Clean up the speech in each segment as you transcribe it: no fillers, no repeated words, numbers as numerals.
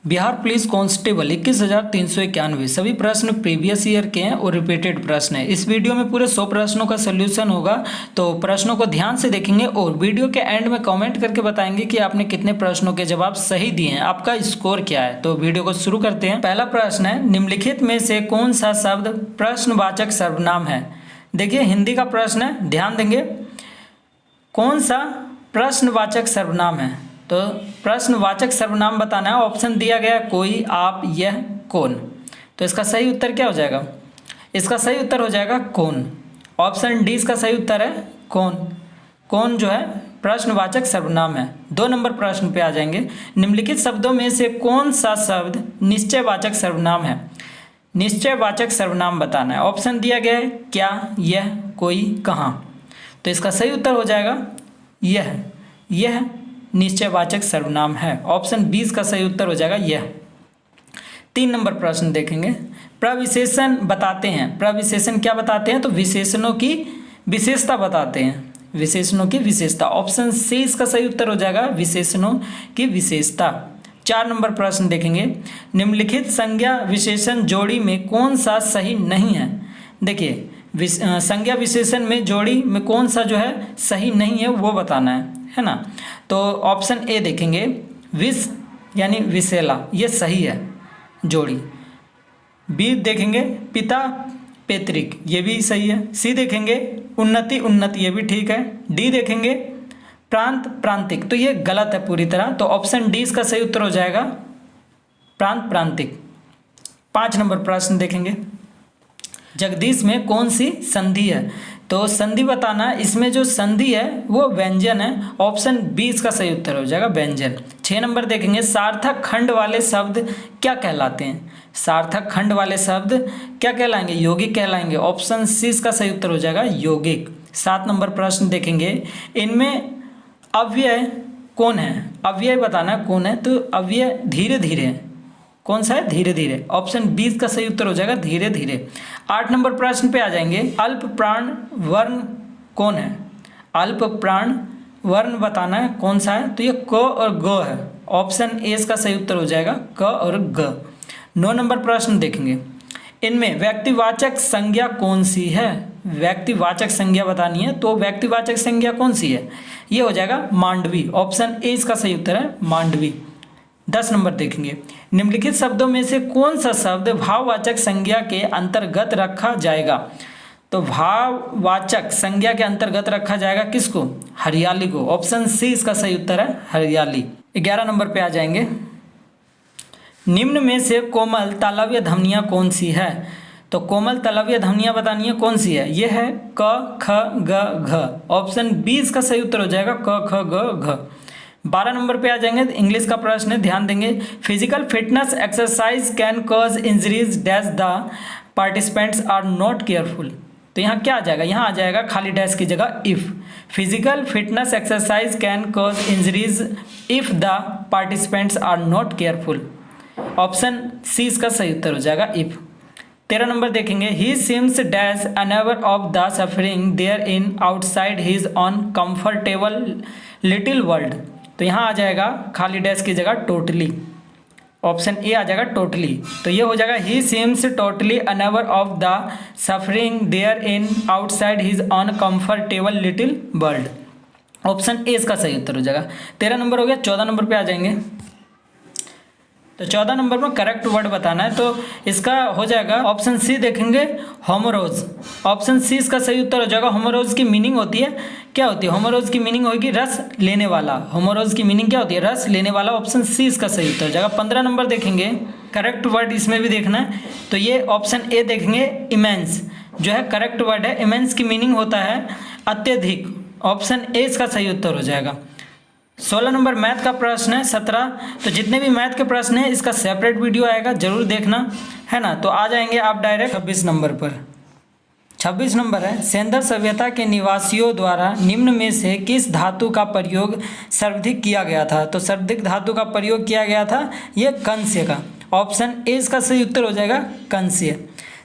Bihar police constable 21,391 सभी प्रश्न previous year के हैं और रिपीटेड प्रश्न है। इस वीडियो में पूरे 100 प्रश्नों का सोल्यूशन होगा, तो प्रश्नों को ध्यान से देखेंगे और वीडियो के एंड में कमेंट करके बताएंगे कि आपने कितने प्रश्नों के जवाब सही दिए हैं, आपका स्कोर क्या है। तो वीडियो को शुरू करते हैं। पहला प्रश्न है, निम्नलिखित में से कौन सा शब्द प्रश्नवाचक सर्वनाम है। देखिए हिंदी का प्रश्न है, ध्यान देंगे। कौन सा प्रश्नवाचक सर्वनाम है, तो प्रश्नवाचक सर्वनाम बताना है। ऑप्शन दिया गया कोई, आप, यह, कौन। तो इसका सही उत्तर क्या हो जाएगा? इसका सही उत्तर हो जाएगा कौन। ऑप्शन डी इसका सही उत्तर है कौन। कौन जो है प्रश्नवाचक सर्वनाम है। 2 नंबर प्रश्न पे आ जाएंगे। निम्नलिखित शब्दों में से कौन सा शब्द निश्चयवाचक सर्वनाम है। निश्चयवाचक सर्वनाम बताना है। ऑप्शन दिया गया है क्या, यह, कोई, कहाँ। तो इसका सही उत्तर हो जाएगा यह निश्चयवाचक सर्वनाम है। ऑप्शन 20 का सही उत्तर हो जाएगा यह। 3 नंबर प्रश्न देखेंगे। प्रविशेषण बताते हैं। प्रविशेषण क्या बताते हैं? तो विशेषणों की विशेषता बताते हैं। विशेषणों की विशेषता। ऑप्शन सी इसका सही उत्तर हो जाएगा विशेषणों की विशेषता। 4 नंबर प्रश्न देखेंगे। निम्नलिखित संज्ञा विशेषण जोड़ी में कौन सा सही नहीं है। देखिए संज्ञा विशेषण में जोड़ी में कौन सा जो है सही नहीं है वो बताना है ना। तो ऑप्शन ए देखेंगे, विष यानी विषैला, ये सही है जोड़ी। बी देखेंगे पिता पैतृक, ये भी सही है। सी देखेंगे उन्नति उन्नत, ये भी ठीक है। डी देखेंगे प्रांत प्रांतिक, तो ये गलत है पूरी तरह। तो ऑप्शन डी इसका सही उत्तर हो जाएगा प्रांत प्रांतिक। 5 नंबर प्रश्न देखेंगे। जगदीश में कौन सी संधि है। तो संधि बताना, इसमें जो संधि है वो व्यंजन है। ऑप्शन बी इसका सही उत्तर हो जाएगा व्यंजन। 6 नंबर देखेंगे। सार्थक खंड वाले शब्द क्या कहलाते हैं। सार्थक खंड वाले शब्द क्या कहलाएंगे? यौगिक कहलाएंगे। ऑप्शन सी इसका सही उत्तर हो जाएगा यौगिक। 7 नंबर प्रश्न देखेंगे। इनमें अव्यय कौन है। अव्यय बताना कौन है। तो अव्यय धीरे धीरे, कौन सा है? धीरे धीरे। ऑप्शन 20 का सही उत्तर हो जाएगा धीरे धीरे। 8 नंबर प्रश्न पे आ जाएंगे। अल्प प्राण वर्ण कौन है। अल्प प्राण वर्ण बताना है कौन सा है। तो ये क और ग है। ऑप्शन ए इसका सही उत्तर हो जाएगा क और ग। 9 नंबर प्रश्न देखेंगे। इनमें व्यक्तिवाचक संज्ञा कौन सी है। व्यक्तिवाचक संज्ञा बतानी है, तो व्यक्तिवाचक संज्ञा कौन सी है? ये हो जाएगा मांडवी। ऑप्शन ए इसका सही उत्तर है मांडवी। 10 नंबर देखेंगे। निम्नलिखित शब्दों में से कौन सा शब्द भाववाचक संज्ञा के अंतर्गत रखा जाएगा। तो भाववाचक संज्ञा के अंतर्गत रखा जाएगा किसको? हरियाली को। ऑप्शन सी इसका सही उत्तर है हरियाली। 11 नंबर पे आ जाएंगे। निम्न में से कोमल तालव्य ध्वनियाँ कौन सी है। तो कोमल तालव्य ध्वनियाँ बतानी है कौन सी है। यह है क, ख, ग, घ। ऑप्शन बी इसका सही उत्तर हो जाएगा क, ख, ग, घ। 12 नंबर पे आ जाएंगे। इंग्लिश का प्रश्न है, ध्यान देंगे। Physical fitness exercise can cause injuries dash the participants are not careful. तो यहाँ क्या आ जाएगा? यहाँ आ जाएगा खाली डैश की जगह if. Physical fitness exercise can cause injuries if the participants are not careful. Option C इसका सही उत्तर हो जाएगा इफ। 13 नंबर देखेंगे। He seems dash unaware of the suffering there in outside his own comfortable little world. तो यहाँ आ जाएगा खाली डैश की जगह टोटली। ऑप्शन ए आ जाएगा टोटली। तो ये हो जाएगा he seems totally unaware of the suffering there in outside his own comfortable little world. Option A इसका सही उत्तर हो जाएगा। 13 नंबर हो गया। 14 नंबर पे आ जाएंगे। तो 14 नंबर में करेक्ट वर्ड बताना है, तो इसका हो जाएगा ऑप्शन सी देखेंगे होमोरोज। ऑप्शन सी इसका सही उत्तर हो जाएगा। होमोरोज की मीनिंग होती है, क्या होती है? होमोरोज की मीनिंग होगी रस लेने वाला। होमोरोज की मीनिंग क्या होती है? रस लेने वाला। ऑप्शन सी इसका सही उत्तर हो जाएगा। 15 नंबर देखेंगे। करेक्ट वर्ड इसमें भी देखना है, तो ये ऑप्शन ए देखेंगे इमेंस जो है करेक्ट वर्ड है। इमेंस की मीनिंग होता है अत्यधिक। ऑप्शन ए इसका सही उत्तर हो जाएगा। 16 नंबर मैथ का प्रश्न है। 17 तो जितने भी मैथ के प्रश्न हैं इसका सेपरेट वीडियो आएगा, जरूर देखना है ना। तो आ जाएंगे आप डायरेक्ट 26 नंबर पर। 26 नंबर है, सेंधर सभ्यता के निवासियों द्वारा निम्न में से किस धातु का प्रयोग सर्वाधिक किया गया था। तो सर्वाधिक धातु का प्रयोग किया गया था ये कंस्य का। ऑप्शन ए इसका सही उत्तर हो जाएगा कंस्य।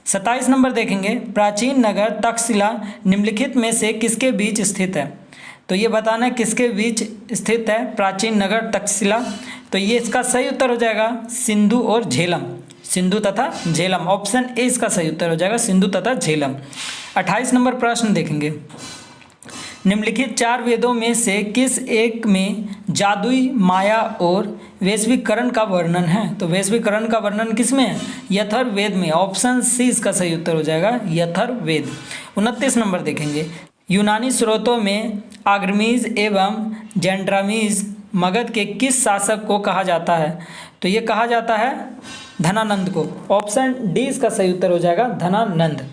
27 नंबर देखेंगे। प्राचीन नगर तक्षशिला निम्नलिखित में से किसके बीच स्थित है। तो ये बताना किसके बीच स्थित है प्राचीन नगर तक्षशिला। तो ये इसका सही उत्तर हो जाएगा सिंधु और झेलम, सिंधु तथा झेलम। ऑप्शन ए इसका सही उत्तर हो जाएगा, सिंधु तथा झेलम। 28 नंबर प्रश्न देखेंगे, निम्नलिखित 4 वेदों में से किस एक में जादुई, माया और वैश्वीकरण का वर्णन है? तो वैश्वीकरण का वर्णन किस में है? यथर्ववेद में। ऑप्शन सी इसका सही उत्तर हो जाएगा, यथर्ववेद। 29 नंबर देखेंगे, यूनानी स्रोतों में आग्रमीज एवं जेंड्रामीज मगध के किस शासक को कहा जाता है? तो ये कहा जाता है धनानंद को। ऑप्शन डी इसका सही उत्तर हो जाएगा, धनानंद।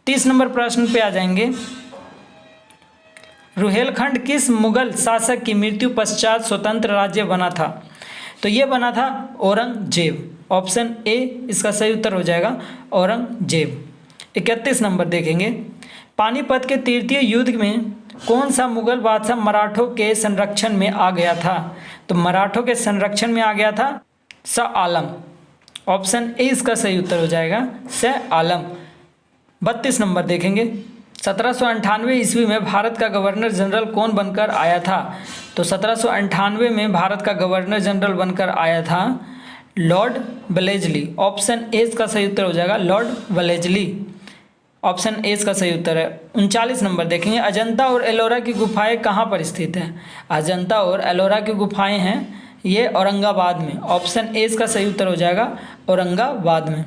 30 नंबर प्रश्न पे आ जाएंगे, रुहेलखंड किस मुगल शासक की मृत्यु पश्चात स्वतंत्र राज्य बना था? तो ये बना था औरंगजेब। ऑप्शन ए इसका सही उत्तर हो जाएगा, औरंगजेब। 31 नंबर देखेंगे, पानीपत के तृतीय युद्ध में कौन सा मुगल बादशाह मराठों के संरक्षण में आ गया था? तो मराठों के संरक्षण में आ गया था शाह आलम। ऑप्शन ए इसका सही उत्तर हो जाएगा, शाह आलम। 32 नंबर देखेंगे, 1798 ईस्वी में भारत का गवर्नर जनरल कौन बनकर आया था? तो 1798 में भारत का गवर्नर जनरल बनकर आया था लॉर्ड वेलेस्ली। ऑप्शन ए इसका सही उत्तर हो जाएगा, लॉर्ड वेलेस्ली। ऑप्शन ए इसका सही उत्तर है। 39 नंबर देखेंगे, अजंता और एलोरा की गुफाएं कहाँ पर स्थित हैं? अजंता और एलोरा की गुफाएं हैं ये औरंगाबाद में। ऑप्शन ए इसका सही उत्तर हो जाएगा, औरंगाबाद में।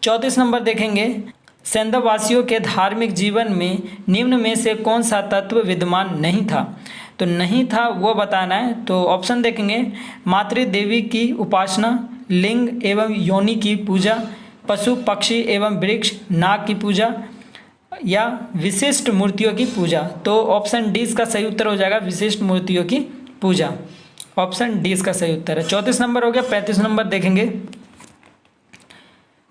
34 नंबर देखेंगे, सेंधव वासियों के धार्मिक जीवन में निम्न में से कौन सा तत्व विद्यमान नहीं था? तो नहीं था वो बताना है। तो ऑप्शन देखेंगे, मातृ देवी की उपासना, लिंग एवं योनि की पूजा, पशु पक्षी एवं वृक्ष नाग की पूजा, या विशिष्ट मूर्तियों की पूजा। तो ऑप्शन डी इसका सही उत्तर हो जाएगा, विशिष्ट मूर्तियों की पूजा। ऑप्शन डी इसका सही उत्तर है। 34 नंबर हो गया। 35 नंबर देखेंगे,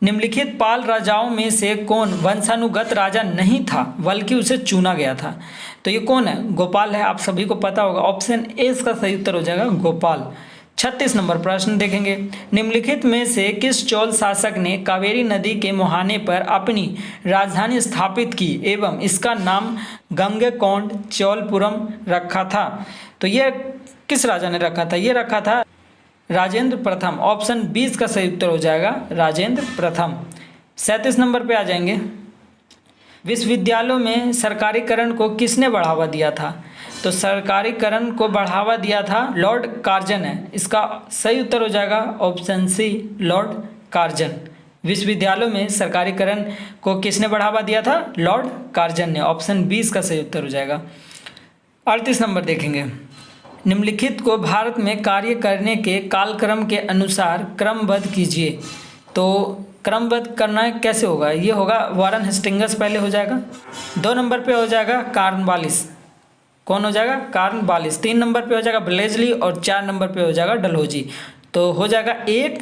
निम्नलिखित पाल राजाओं में से कौन वंशानुगत राजा नहीं था बल्कि उसे चुना गया था? तो ये कौन है? गोपाल है, आप सभी को पता होगा। ऑप्शन ए इसका सही उत्तर हो जाएगा, गोपाल। 36 नंबर प्रश्न देखेंगे, निम्नलिखित में से किस चोल शासक ने कावेरी नदी के मुहाने पर अपनी राजधानी स्थापित की एवं इसका नाम गंगैकोंड चोलपुरम रखा था? तो ये किस राजा ने रखा था? ये रखा था राजेंद्र प्रथम। ऑप्शन 20 का सही उत्तर हो जाएगा, राजेंद्र प्रथम। 37 नंबर पे आ जाएंगे, विश्वविद्यालयों में सरकारीकरण को किसने बढ़ावा दिया था? तो सरकारीकरण को बढ़ावा दिया था लॉर्ड कार्जन है। इसका सही उत्तर हो जाएगा, ऑप्शन सी, लॉर्ड कार्जन। विश्वविद्यालयों में सरकारीकरण को किसने बढ़ावा दिया था? लॉर्ड कार्जन ने। ऑप्शन 20 का सही उत्तर हो जाएगा। 38 नंबर देखेंगे, निम्नलिखित को भारत में कार्य करने के कालक्रम के अनुसार क्रमबद्ध कीजिए। तो क्रमबद्ध करना कैसे होगा? ये होगा वारन हेस्टिंग्स पहले हो जाएगा, 2 नंबर पे हो जाएगा कॉर्नवालिस। कौन हो जाएगा? कॉर्नवालिस। 3 नंबर पे हो जाएगा ब्लेजली और 4 नंबर पे हो जाएगा डलहौजी। तो हो जाएगा 1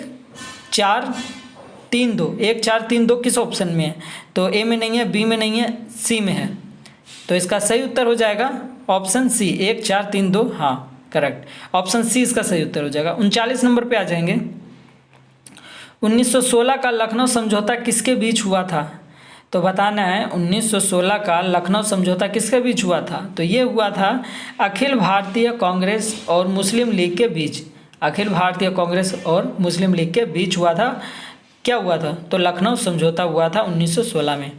4 3 2। 1 4 3 2 किस ऑप्शन में है? तो ए में नहीं है, बी में नहीं है, सी में है। तो इसका सही उत्तर हो जाएगा ऑप्शन सी, 1 4 3 2। हाँ, करेक्ट। ऑप्शन सी इसका सही उत्तर हो जाएगा। 39 नंबर पे आ जाएंगे, 1916 का लखनऊ समझौता किसके बीच हुआ था? तो बताना है 1916 का लखनऊ समझौता किसके बीच हुआ था? तो ये हुआ था अखिल भारतीय कांग्रेस और मुस्लिम लीग के बीच। अखिल भारतीय कांग्रेस और मुस्लिम लीग के बीच हुआ था। क्या हुआ था? तो लखनऊ समझौता हुआ था 1916 में।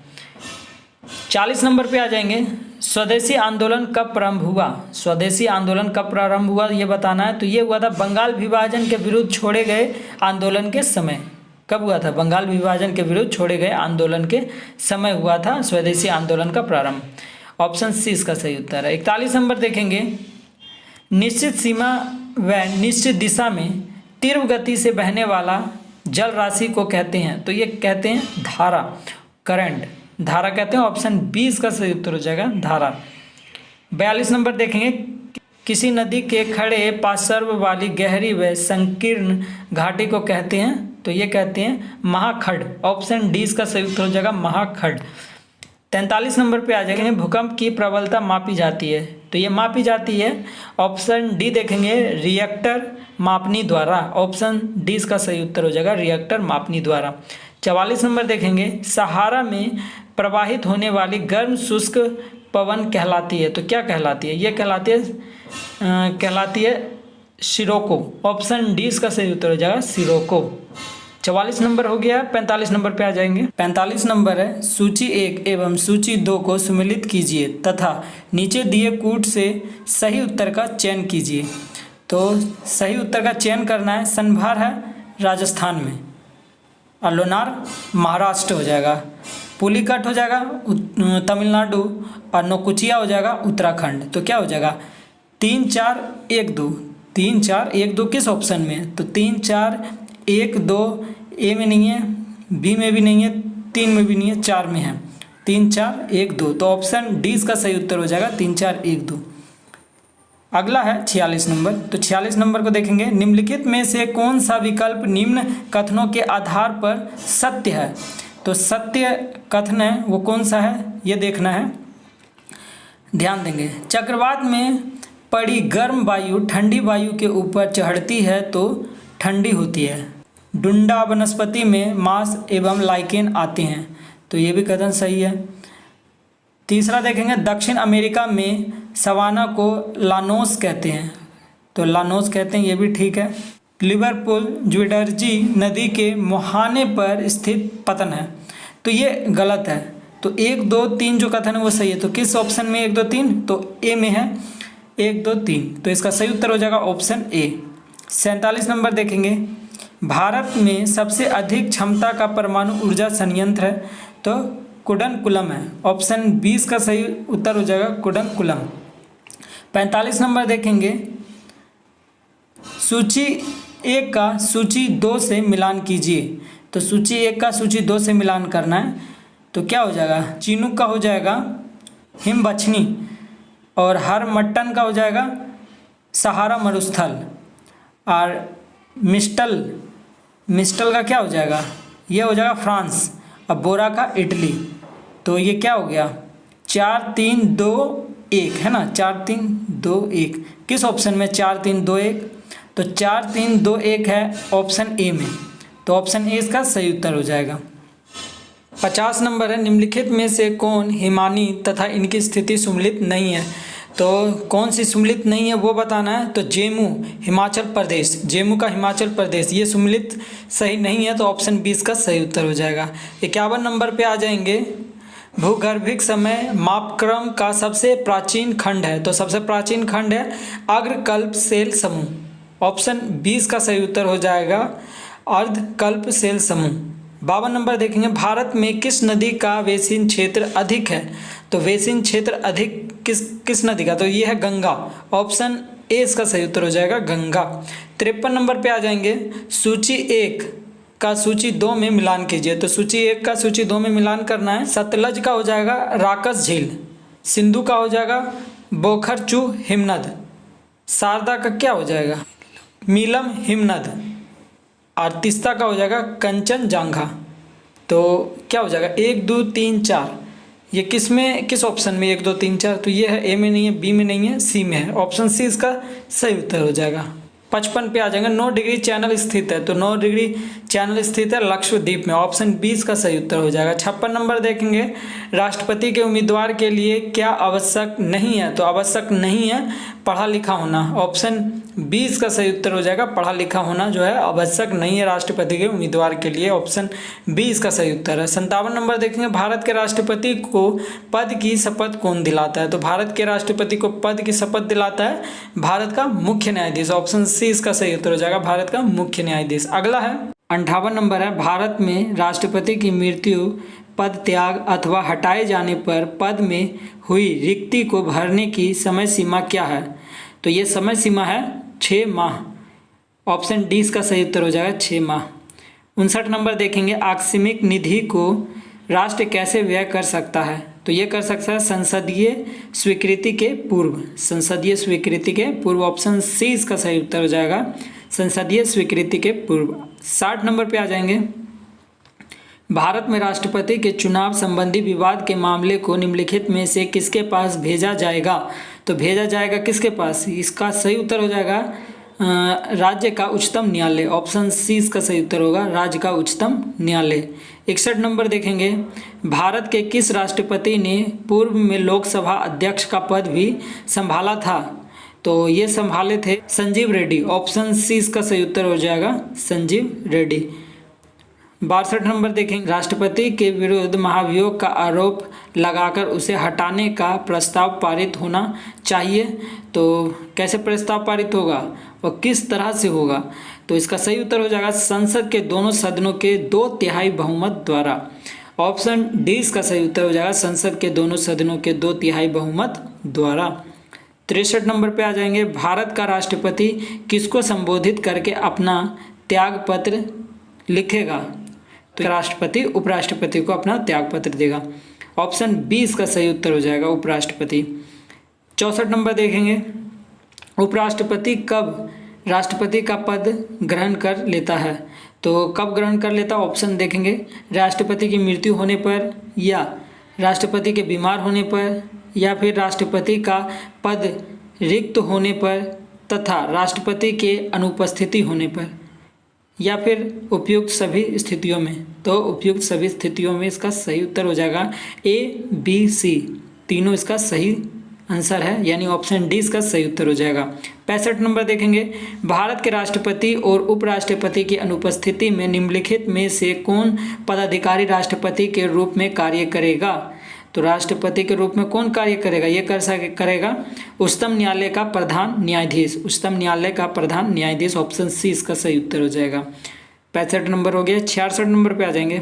40 नंबर पे आ जाएंगे, स्वदेशी आंदोलन कब प्रारंभ हुआ? स्वदेशी आंदोलन कब प्रारंभ हुआ ये बताना है। तो ये हुआ था बंगाल विभाजन के विरुद्ध छोड़े गए आंदोलन के समय। कब हुआ था? बंगाल विभाजन के विरुद्ध छोड़े गए आंदोलन के समय हुआ था स्वदेशी आंदोलन का प्रारंभ। ऑप्शन सी इसका सही उत्तर है। 41 नंबर देखेंगे, निश्चित सीमा व निश्चित दिशा में तीव्र गति से बहने वाला जल राशि को कहते हैं? तो ये कहते हैं धारा, करंट, धारा कहते हैं। ऑप्शन 20 का सही उत्तर हो जाएगा, धारा। 42 नंबर देखेंगे, किसी नदी के खड़े पार्श्व वाली गहरी व संकीर्ण घाटी को कहते हैं? तो ये कहते हैं महाखंड। ऑप्शन डी इसका सही उत्तर हो जाएगा, महाखंड। 43 नंबर पे आ जाएंगे, भूकंप की प्रबलता मापी जाती है? तो ये मापी जाती है, ऑप्शन डी देखेंगे, रिएक्टर मापनी द्वारा। ऑप्शन डी इसका सही उत्तर हो जाएगा, रिएक्टर मापनी द्वारा। 44 नंबर देखेंगे, सहारा में प्रवाहित होने वाली गर्म शुष्क पवन कहलाती है? तो क्या कहलाती है? ये कहलाती है सिरोको। ऑप्शन डी इसका सही उत्तर हो जाएगा सिरोको। 44 नंबर हो गया। 45 नंबर पे आ जाएंगे। 45 नंबर है, सूची 1 एवं सूची 2 को सम्मिलित कीजिए तथा नीचे दिए कूट से सही उत्तर का चयन कीजिए। तो सही उत्तर का चयन करना है। सनभार है राजस्थान में, अलोनार महाराष्ट्र हो जाएगा, पुलिकट हो जाएगा तमिलनाडु, और नौकुचिया हो जाएगा उत्तराखंड। तो क्या हो जाएगा 3 4 1 2। 3 4 1 2 किस ऑप्शन में है? तो 3 4 1 2 ए में नहीं है, बी में भी नहीं है, 3 में भी नहीं है, 4 में है। 3 4 1 2, तो ऑप्शन डी इसका सही उत्तर हो जाएगा 3 4 1 2। अगला है 46 नंबर। तो 46 नंबर को देखेंगे, निम्नलिखित में से कौन सा विकल्प निम्न कथनों के आधार पर सत्य है? तो सत्य कथन है वो कौन सा है ये देखना है, ध्यान देंगे। चक्रवात में पड़ी गर्म वायु ठंडी वायु के ऊपर चढ़ती है तो ठंडी होती है। डुंडा वनस्पति में मांस एवं लाइकेन आते हैं, तो ये भी कथन सही है। तीसरा देखेंगे, दक्षिण अमेरिका में सवाना को लानोस कहते हैं, तो लानोस कहते हैं, ये भी ठीक है। लिवरपूल ज्वेडर्जी नदी के मुहाने पर स्थित पतन है, तो ये गलत है। तो 1 2 3 जो कथन है वो सही है। तो किस ऑप्शन में 1 2 3? तो ए में है 1 2 3, तो इसका सही उत्तर हो जाएगा ऑप्शन ए। 47 नंबर देखेंगे, भारत में सबसे अधिक क्षमता का परमाणु ऊर्जा संयंत्र है, तो कुडनकुलम है। ऑप्शन 20 का सही उत्तर हो जाएगा कुडनकुलम। 45 नंबर देखेंगे, सूची 1 का सूची 2 से मिलान कीजिए। तो सूची 1 का सूची 2 से मिलान करना है, तो क्या हो जाएगा, चिनूक का हो जाएगा हिमबछनी, और हरमट्टन का हो जाएगा सहारा मरुस्थल, और मिस्टल का क्या हो जाएगा, ये हो जाएगा फ्रांस, और बोरा का इटली। तो ये क्या हो गया 4 3 2 1 है ना, 4 3 2 1 किस ऑप्शन में 4 3 2 1? तो 4 3 2 1 है ऑप्शन ए में, तो ऑप्शन ए इसका सही उत्तर हो जाएगा। 50 नंबर है, निम्नलिखित में से कौन हिमानी तथा इनकी स्थिति सुमेलित नहीं है? तो कौन सी सुमेलित नहीं है वो बताना है। तो जेमू हिमाचल प्रदेश, जेमू का हिमाचल प्रदेश ये सुमेलित सही नहीं है, तो ऑप्शन 20 का सही उत्तर हो जाएगा। 51 नंबर पे आ जाएंगे, भूगर्भिक समय मापक्रम का सबसे प्राचीन खंड है, तो सबसे प्राचीन खंड है अग्रकल्प सेल समूह। ऑप्शन 20 का सही उत्तर हो जाएगा अर्धकल्प सेल समूह। 52 नंबर देखेंगे, भारत में किस नदी का वेसिन क्षेत्र अधिक है? तो वेसिन क्षेत्र अधिक किस नदी का? तो ये है गंगा। ऑप्शन ए इसका सही उत्तर हो जाएगा गंगा। 53 नंबर पे आ जाएंगे, सूची 1 का सूची 2 में मिलान कीजिए। तो सूची 1 का सूची 2 में मिलान करना है। सतलज का हो जाएगा राकस झील, सिंधु का हो जाएगा बोखरचू हिमनद, शारदा का क्या हो जाएगा मीलम हिमनद, और तीस्ता का हो जाएगा कंचनजंगा। तो क्या हो जाएगा 1 2 3 4, ये किस ऑप्शन में 1 2 3 4? तो ये है ए में नहीं है, बी में नहीं है, सी में है। ऑप्शन सी इसका सही उत्तर हो जाएगा। 55 पे आ जाएंगे, 9 डिग्री चैनल स्थित है, तो 9 डिग्री चैनल स्थित है लक्षद्वीप में। ऑप्शन 20 का सही उत्तर हो जाएगा। 56 नंबर देखेंगे, राष्ट्रपति के उम्मीदवार के लिए क्या आवश्यक नहीं है? तो आवश्यक नहीं है पढ़ा लिखा होना। ऑप्शन 20 का सही उत्तर हो जाएगा पढ़ा लिखा होना जो है आवश्यक नहीं है राष्ट्रपति के उम्मीदवार के लिए। ऑप्शन 20 का सही उत्तर है। 57 नंबर देखेंगे, भारत के राष्ट्रपति को पद की शपथ कौन दिलाता है? तो भारत के राष्ट्रपति को पद की शपथ दिलाता है भारत का मुख्य न्यायाधीश। ऑप्शन सी इसका सही उत्तर हो जाएगा भारत का मुख्य न्यायाधीश। अगला है 58 नंबर है, भारत में राष्ट्रपति की मृत्यु, पद त्याग अथवा हटाए जाने पर पद में हुई रिक्ति को भरने की समय सीमा क्या है? तो ये समय सीमा है 6 माह। ऑप्शन डी इसका सही उत्तर हो जाएगा 6 माह। 59 नंबर देखेंगे, आकस्मिक निधि को राष्ट्र कैसे व्यय कर सकता है? तो ये कर सकता है संसदीय स्वीकृति के पूर्व, संसदीय स्वीकृति के पूर्व। ऑप्शन सी इसका सही उत्तर हो जाएगा संसदीय स्वीकृति के पूर्व। 60 नंबर पे आ जाएंगे, भारत में राष्ट्रपति के चुनाव संबंधी विवाद के मामले को निम्नलिखित में से किसके पास भेजा जाएगा? तो भेजा जाएगा किसके पास? इसका सही उत्तर हो जाएगा राज्य का उच्चतम न्यायालय। ऑप्शन सी इसका सही उत्तर होगा राज्य का उच्चतम न्यायालय। 61 नंबर देखेंगे, भारत के किस राष्ट्रपति ने पूर्व में लोकसभा अध्यक्ष का पद भी संभाला था? तो ये संभाले थे संजीव रेड्डी। ऑप्शन सी इसका सही उत्तर हो जाएगा, संजीव रेड्डी। 62 नंबर देखेंगे, राष्ट्रपति के विरुद्ध महाभियोग का आरोप लगाकर उसे हटाने का प्रस्ताव पारित होना चाहिए। तो कैसे प्रस्ताव पारित होगा और किस तरह से होगा? तो इसका सही उत्तर हो जाएगा संसद के दोनों सदनों के 2/3 बहुमत द्वारा। ऑप्शन डी इसका सही उत्तर हो जाएगा, संसद के दोनों सदनों के 2/3 बहुमत द्वारा। 63 नंबर पे आ जाएंगे, भारत का राष्ट्रपति किसको संबोधित करके अपना त्यागपत्र लिखेगा? तो राष्ट्रपति उपराष्ट्रपति को अपना त्यागपत्र देगा। ऑप्शन बी इसका सही उत्तर हो जाएगा, उपराष्ट्रपति। 64 नंबर देखेंगे, उपराष्ट्रपति कब राष्ट्रपति का पद ग्रहण कर लेता है? तो कब ग्रहण कर लेता? ऑप्शन देखेंगे, राष्ट्रपति की मृत्यु होने पर, या राष्ट्रपति के बीमार होने पर, या फिर राष्ट्रपति का पद रिक्त होने पर, तथा राष्ट्रपति के अनुपस्थिति होने पर, या फिर उपयुक्त सभी स्थितियों में। तो उपयुक्त सभी स्थितियों में इसका सही उत्तर हो जाएगा ए, बी, सी, तीनों इसका सही आंसर है, यानी ऑप्शन डी इसका सही उत्तर हो जाएगा। 65 नंबर देखेंगे, भारत के राष्ट्रपति और उपराष्ट्रपति की अनुपस्थिति में निम्नलिखित में से कौन पदाधिकारी राष्ट्रपति के रूप में कार्य करेगा? तो राष्ट्रपति के रूप में कौन कार्य करेगा? ये करेगा उच्चतम न्यायालय का प्रधान न्यायाधीश, उच्चतम न्यायालय का प्रधान न्यायाधीश। ऑप्शन सी इसका सही उत्तर हो जाएगा। 65 नंबर हो गया। 66 नंबर पे आ जाएंगे,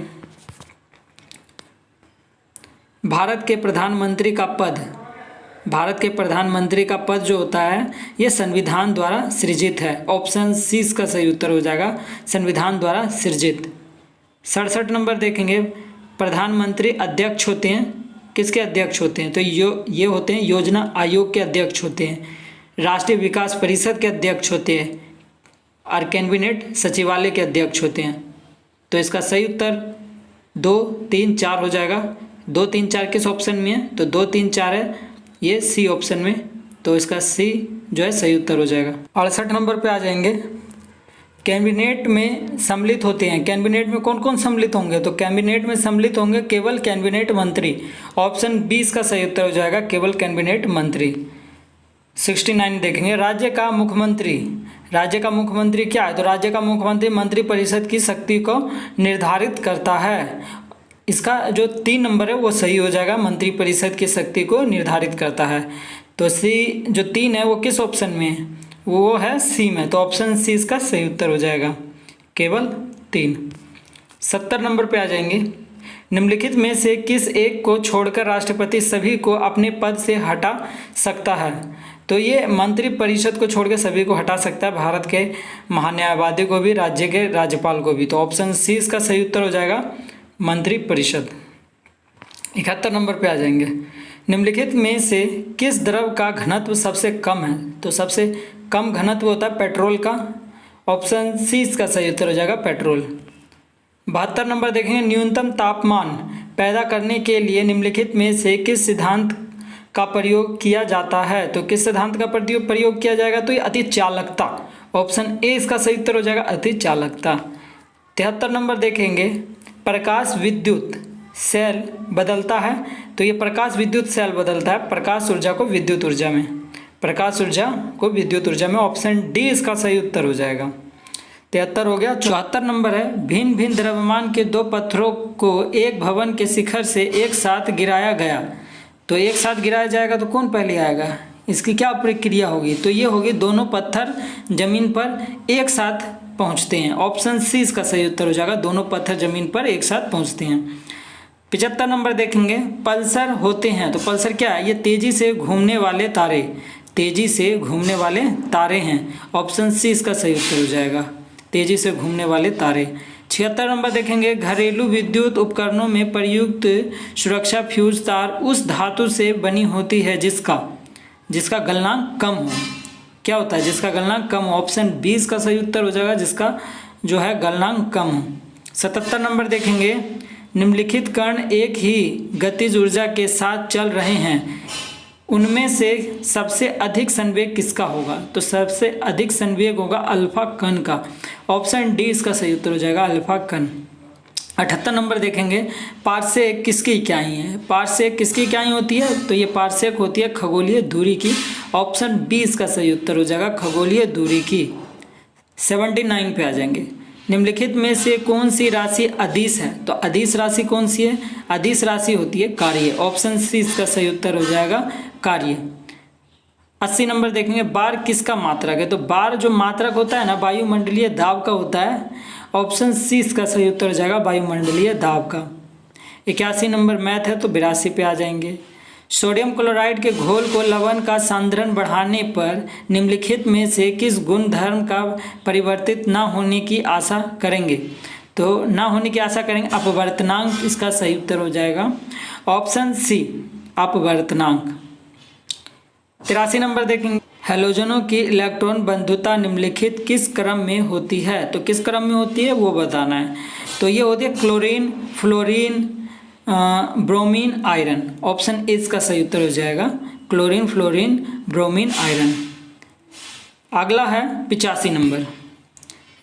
भारत के प्रधानमंत्री का पद, भारत के प्रधानमंत्री का पद जो होता है ये संविधान द्वारा सृजित है। ऑप्शन सी इसका सही उत्तर हो जाएगा, संविधान द्वारा सृजित। 67 नंबर देखेंगे, प्रधानमंत्री अध्यक्ष होते हैं, किसके अध्यक्ष होते हैं? तो ये होते हैं योजना आयोग के अध्यक्ष होते हैं, राष्ट्रीय विकास परिषद के अध्यक्ष होते हैं और कैबिनेट सचिवालय के अध्यक्ष होते हैं। तो इसका सही उत्तर 2, 3, 4 हो जाएगा। 2, 3, 4 किस ऑप्शन में है? तो 2, 3, 4 है ये सी ऑप्शन में, तो इसका सी जो है सही उत्तर हो जाएगा। 68 नंबर पे आ जाएंगे, कैबिनेट में सम्मिलित होते हैं। कैबिनेट में कौन कौन सम्मिलित होंगे? तो कैबिनेट में सम्मिलित होंगे केवल कैबिनेट मंत्री। ऑप्शन बी इसका सही उत्तर हो जाएगा, केवल कैबिनेट मंत्री। 69 देखेंगे, राज्य का मुख्यमंत्री, राज्य का मुख्यमंत्री क्या है? तो राज्य का मुख्यमंत्री मंत्रिपरिषद की शक्ति को निर्धारित करता है। इसका जो 3 नंबर है वो सही हो जाएगा, मंत्रिपरिषद की शक्ति को निर्धारित करता है। तो सी जो 3 है वो किस ऑप्शन में है? वो है सी में, तो ऑप्शन सी इसका सही उत्तर हो जाएगा, केवल 3। 70 नंबर पे आ जाएंगे, निम्नलिखित में से किस एक को छोड़कर राष्ट्रपति सभी को अपने पद से हटा सकता है? तो ये मंत्रिपरिषद को छोड़कर सभी को हटा सकता है, भारत के महान्यायवादी को भी, राज्य के राज्यपाल को भी। तो ऑप्शन सी इसका सही उत्तर हो जाएगा, मंत्रिपरिषद। 71 नंबर पे आ जाएंगे, निम्नलिखित में से किस द्रव का घनत्व सबसे कम है? तो सबसे कम घनत्व होता है पेट्रोल का। ऑप्शन सी इसका सही उत्तर हो जाएगा, पेट्रोल। 72 नंबर देखेंगे, न्यूनतम तापमान पैदा करने के लिए निम्नलिखित में से किस सिद्धांत का प्रयोग किया जाता है? तो किस सिद्धांत का प्रयोग किया जाएगा? तो ये अतिचालकता। ऑप्शन ए इसका सही उत्तर हो जाएगा, अतिचालकता। 73 नंबर देखेंगे, प्रकाश विद्युत सेल बदलता है। तो ये प्रकाश विद्युत सेल बदलता है प्रकाश ऊर्जा को विद्युत ऊर्जा में, प्रकाश ऊर्जा को विद्युत ऊर्जा में। ऑप्शन डी इसका सही उत्तर हो जाएगा। 73 हो गया। 74 नंबर है, भिन्न भिन्न द्रव्यमान के 2 पत्थरों को एक भवन के शिखर से एक साथ गिराया गया। तो एक साथ गिराया जाएगा तो कौन पहले आएगा? इसकी क्या प्रक्रिया होगी? तो ये होगी, दोनों पत्थर जमीन पर एक साथ पहुंचते हैं। ऑप्शन सी इसका सही उत्तर हो जाएगा, दोनों पत्थर जमीन पर एक साथ पहुंचते हैं। 75 नंबर देखेंगे, पल्सर होते हैं। तो पल्सर क्या है? ये तेजी से घूमने वाले तारे, तेजी से घूमने वाले तारे हैं। ऑप्शन सी इसका सही उत्तर हो जाएगा, तेजी से घूमने वाले तारे। 76 नंबर देखेंगे, घरेलू विद्युत उपकरणों में प्रयुक्त सुरक्षा फ्यूज तार उस धातु से बनी होती है जिसका गलनांक कम हो। क्या होता है? जिसका गलनांक कम हो। ऑप्शन बी इसका सही उत्तर हो जाएगा, जिसका जो है गलनांक कम हो। 77 नंबर देखेंगे, निम्नलिखित कण एक ही गतिज ऊर्जा के साथ चल रहे हैं, उनमें से सबसे अधिक संवेग किसका होगा? तो सबसे अधिक संवेग होगा अल्फा कण का। ऑप्शन डी इसका सही उत्तर हो जाएगा, अल्फा कण। 78 नंबर देखेंगे, पारसेक किसकी इकाई है? पारसेक किसकी इकाई होती है? तो ये पारसेक होती है खगोलीय दूरी की। ऑप्शन बी इसका सही उत्तर हो जाएगा खगोलीय दूरी की। 79 पे आ जाएंगे। निम्नलिखित में से कौन सी राशि अदिश है? तो अदिश राशि कौन सी है? अदिश राशि होती है कार्य। ऑप्शन सी इसका सही उत्तर हो जाएगा कार्य। 80 नंबर देखेंगे, बार किसका मात्रक है? तो बार जो मात्रक होता है ना, वायुमंडलीय दाब का होता है। ऑप्शन सी इसका सही उत्तर हो जाएगा वायुमंडलीय दाब का। 81 नंबर मैथ है, तो 82 पे आ जाएंगे। सोडियम क्लोराइड के घोल को लवण का सांद्रण बढ़ाने पर निम्नलिखित में से किस गुणधर्म का परिवर्तित न होने की आशा करेंगे? तो न होने की आशा करेंगे अपवर्तनांक इसका सही उत्तर हो जाएगा। ऑप्शन सी अपवर्तनांक। 83 नंबर देखेंगे, हैलोजनों की इलेक्ट्रॉन बंधुता निम्नलिखित किस क्रम में होती है? तो किस क्रम में होती है वो बताना है। तो ये होती है chlorine, fluorine, bromine, iron. Option A इसका सही उत्तर हो जाएगा क्लोरीन, फ्लोरीन, ब्रोमीन, आयरन। अगला है 85 नंबर,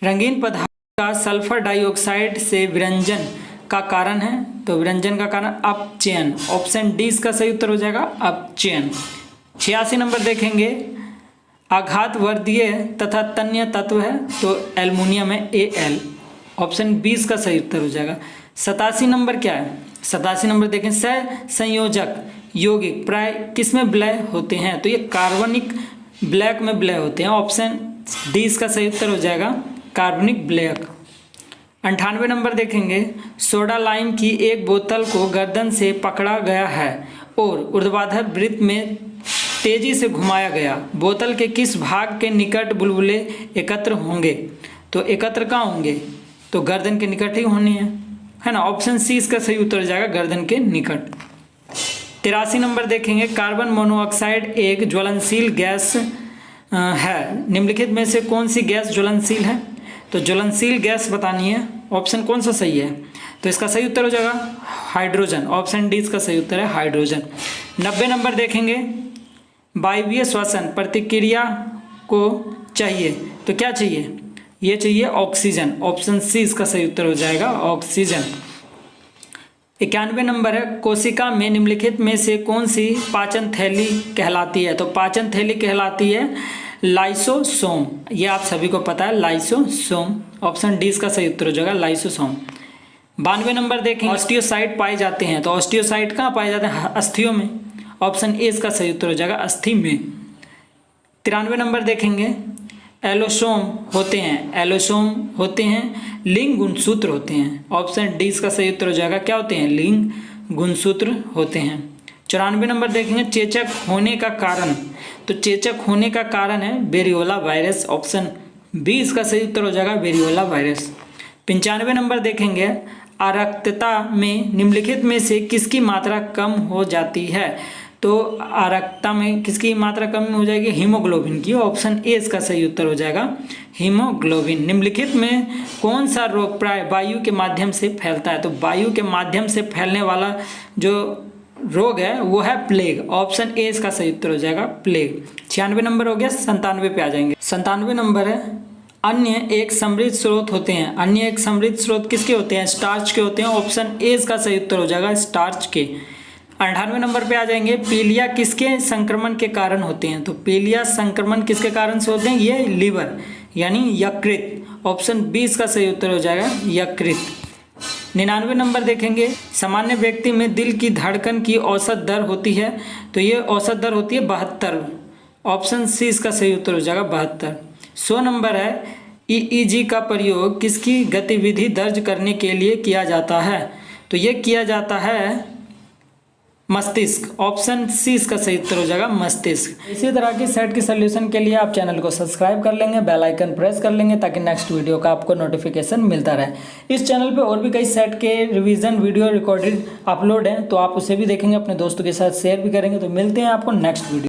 रंगीन पदार्थ का सल्फर डाइऑक्साइड से विरंजन का कारण है? तो विरंजन का कारण अपचयन। ऑप्शन डी इसका सही उत्तर हो जाएगा अपचयन। 86 नंबर देखेंगे, आघात वर्धीय तथा तन्य तत्व है? तो एल्युमिनियम है, Al। ऑप्शन बी इसका सही उत्तर हो जाएगा। 87 नंबर क्या है? 87 नंबर देखें, सह संयोजक यौगिक प्राय किस में विलय होते हैं? तो ये कार्बनिक ब्लैक में विलय होते हैं। ऑप्शन डी इसका सही उत्तर हो जाएगा कार्बनिक ब्लैक। 98 नंबर देखेंगे, सोडा लाइम की एक बोतल को गर्दन से पकड़ा गया है और ऊर्ध्वाधर वृत्त में तेजी से घुमाया गया। बोतल के किस भाग के निकट बुलबुले एकत्र होंगे? तो एकत्र कहाँ होंगे? तो गर्दन के निकट ही होने हैं, है ना। ऑप्शन सी इसका सही उत्तर हो जाएगा गर्दन के निकट। 83 नंबर देखेंगे, कार्बन मोनोऑक्साइड एक ज्वलनशील गैस है। निम्नलिखित में से कौन सी गैस ज्वलनशील है? तो ज्वलनशील गैस बतानी है। ऑप्शन कौन सा सही है? तो इसका सही उत्तर हो जाएगा हाइड्रोजन। ऑप्शन डी इसका सही उत्तर है हाइड्रोजन। 90 नंबर देखेंगे, वायवीय श्वसन प्रतिक्रिया को चाहिए तो क्या चाहिए? ये चाहिए ऑक्सीजन। ऑप्शन सी इसका सही उत्तर हो जाएगा ऑक्सीजन। 91 नंबर है, कोशिका में निम्नलिखित में से कौन सी पाचन थैली कहलाती है? तो पाचन थैली कहलाती है लाइसोसोम। ये आप सभी को पता है लाइसोसोम। ऑप्शन डी इसका सही उत्तर हो जाएगा लाइसोसोम। 92 नंबर देखेंगे, ऑस्टियोसाइट पाए जाते हैं। तो ऑस्टियोसाइट कहाँ पाए जाते हैं? अस्थियों में। ऑप्शन ए इसका सही उत्तर हो जाएगा अस्थि में। 93 नंबर देखेंगे, एलोसोम होते हैं, एलोसोम होते हैं लिंग गुणसूत्र होते हैं। ऑप्शन डी इसका सही उत्तर हो जाएगा क्या होते हैं? लिंग गुणसूत्र होते हैं। 94 नंबर देखेंगे, चेचक होने का कारण। तो चेचक होने का कारण है वेरियोला वायरस। ऑप्शन बी इसका सही उत्तर हो जाएगा वेरियोला वायरस। 95 नंबर देखेंगे, आरक्तता में निम्नलिखित में से किसकी मात्रा कम हो जाती है? तो आरक्तता में किसकी मात्रा कम हो जाएगी? हीमोग्लोबिन की। ऑप्शन ए इसका सही उत्तर हो जाएगा हीमोग्लोबिन। निम्नलिखित में कौन सा रोग प्राय वायु के माध्यम से फैलता है? तो वायु के माध्यम से फैलने वाला जो रोग है वो है प्लेग। ऑप्शन ए इसका सही उत्तर हो जाएगा प्लेग। 96 नंबर हो गया। 97 पे आ जाएंगे। 97 नंबर है, अन्य एक समृद्ध स्रोत होते हैं। अन्य एक समृद्ध स्रोत किसके होते हैं? स्टार्च के होते हैं। ऑप्शन ए इसका सही उत्तर हो जाएगा स्टार्च के। 98 नंबर पे आ जाएंगे, पीलिया किसके संक्रमण के कारण होते हैं? तो पीलिया संक्रमण किसके कारण से होते हैं? ये लीवर यानी यकृत। ऑप्शन बी इसका सही उत्तर हो जाएगा यकृत। 99 नंबर देखेंगे, सामान्य व्यक्ति में दिल की धड़कन की औसत दर होती है। तो ये औसत दर होती है 72। ऑप्शन सी इसका सही उत्तर हो जाएगा 72। 100 नंबर है, ईईजी का प्रयोग किसकी गतिविधि दर्ज करने के लिए किया जाता है? तो ये किया जाता है मस्तिष्क। ऑप्शन सी इसका सही उत्तर हो जाएगा मस्तिष्क। इसी तरह की सेट की सोल्यूशन के लिए आप चैनल को सब्सक्राइब कर लेंगे, बेल आइकन प्रेस कर लेंगे ताकि नेक्स्ट वीडियो का आपको नोटिफिकेशन मिलता रहे। इस चैनल पे और भी कई सेट के रिवीजन वीडियो रिकॉर्डेड अपलोड हैं, तो आप उसे भी देखेंगे, अपने दोस्तों के साथ शेयर भी करेंगे। तो मिलते हैं आपको नेक्स्ट वीडियो।